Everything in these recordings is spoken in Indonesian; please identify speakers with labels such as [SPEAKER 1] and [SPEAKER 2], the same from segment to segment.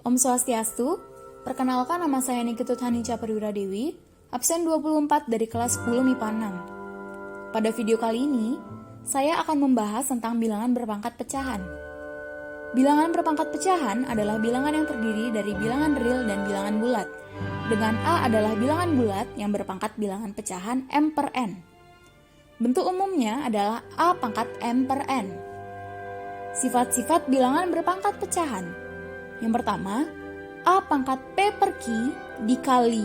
[SPEAKER 1] Om Swastiastu, perkenalkan nama saya Niketut Hanica Perwira Dewi, absen 24 dari kelas 10 MIPA 6. Pada video kali ini, saya akan membahas tentang bilangan berpangkat pecahan. Bilangan berpangkat pecahan adalah bilangan yang terdiri dari bilangan real dan bilangan bulat, dengan A adalah bilangan bulat yang berpangkat bilangan pecahan M per N. Bentuk umumnya adalah A pangkat M per N. Sifat-sifat bilangan berpangkat pecahan. Yang pertama, A pangkat P per Q dikali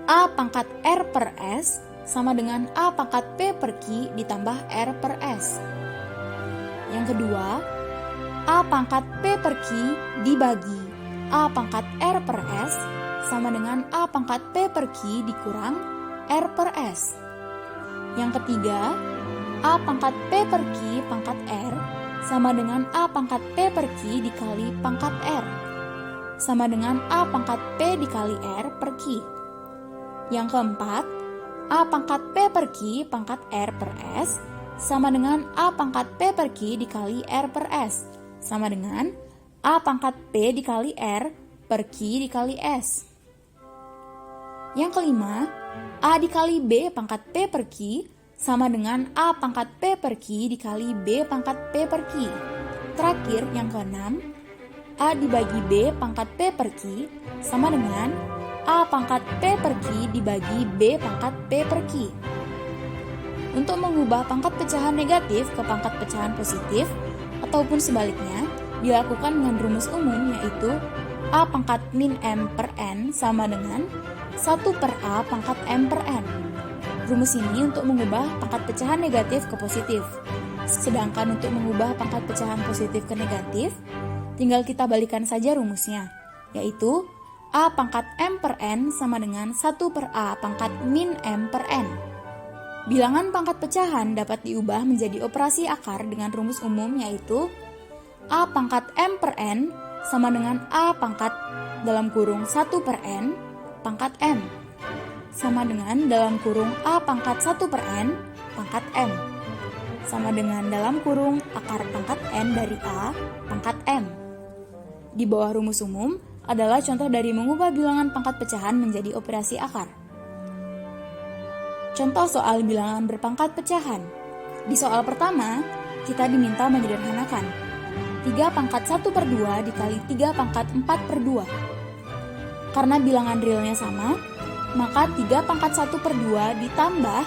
[SPEAKER 1] A pangkat R per S sama dengan A pangkat P per Q ditambah R per S. Yang kedua, A pangkat P per Q dibagi A pangkat R per S sama dengan A pangkat P per Q dikurang R per S. Yang ketiga, A pangkat P per Q pangkat R sama dengan A pangkat P per Q dikali pangkat R sama dengan A pangkat P dikali R per Q. Yang keempat, A pangkat P per Q pangkat R per S sama dengan A pangkat P per Q dikali R per S sama dengan A pangkat P dikali R per Q dikali S. Yang kelima, A dikali B pangkat P per Q sama dengan A pangkat P per Q dikali B pangkat P per Q. Terakhir, yang keenam, A dibagi B pangkat P per Q sama dengan A pangkat P per Q dibagi B pangkat P per Q. Untuk mengubah pangkat pecahan negatif ke pangkat pecahan positif ataupun sebaliknya dilakukan dengan rumus umum, yaitu A pangkat min M per N sama dengan 1 per A pangkat M per N. Rumus ini untuk mengubah pangkat pecahan negatif ke positif. Sedangkan untuk mengubah pangkat pecahan positif ke negatif, tinggal kita balikan saja rumusnya, yaitu A pangkat M per N sama dengan 1 per A pangkat min M per N. Bilangan pangkat pecahan dapat diubah menjadi operasi akar dengan rumus umum, yaitu A pangkat M per N sama dengan A pangkat dalam kurung 1 per N pangkat M sama dengan dalam kurung A pangkat 1 per N pangkat M sama dengan dalam kurung akar pangkat N dari A pangkat M. Di bawah rumus umum adalah contoh dari mengubah bilangan pangkat pecahan menjadi operasi akar. Contoh soal bilangan berpangkat pecahan. Di soal pertama, kita diminta menyederhanakan 3 pangkat 1 per 2 dikali 3 pangkat 4 per 2. Karena bilangan realnya sama, maka 3 pangkat 1 per 2 ditambah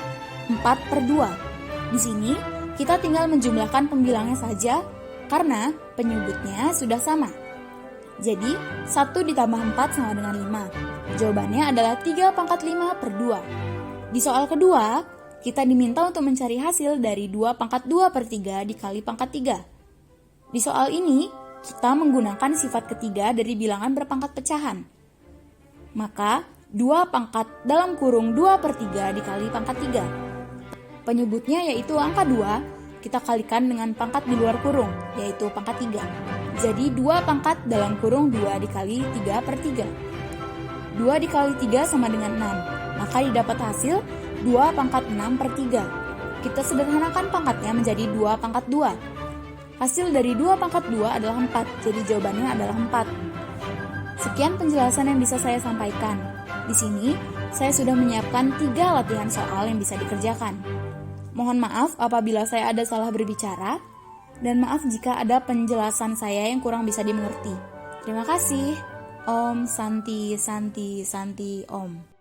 [SPEAKER 1] 4 per 2. Di sini, kita tinggal menjumlahkan pembilangnya saja karena penyebutnya sudah sama. Jadi, 1 ditambah 4 sama dengan 5. Jawabannya adalah 3 pangkat 5 per 2. Di soal kedua, kita diminta untuk mencari hasil dari 2 pangkat 2 per 3 dikali pangkat 3. Di soal ini, kita menggunakan sifat ketiga dari bilangan berpangkat pecahan. Maka, 2 pangkat dalam kurung 2 per 3 dikali pangkat 3. Penyebutnya yaitu angka 2, kita kalikan dengan pangkat di luar kurung, yaitu pangkat 3. Jadi 2 pangkat dalam kurung 2 dikali 3 per 3. 2 dikali 3 sama dengan 6, maka didapat hasil 2 pangkat 6 per 3. Kita sederhanakan pangkatnya menjadi 2 pangkat 2. Hasil dari 2 pangkat 2 adalah 4, jadi jawabannya adalah 4. Sekian penjelasan yang bisa saya sampaikan. Di sini, saya sudah menyiapkan 3 latihan soal yang bisa dikerjakan. Mohon maaf apabila saya ada salah berbicara, dan maaf jika ada penjelasan saya yang kurang bisa dimengerti. Terima kasih. Om Santi Santi Santi Om.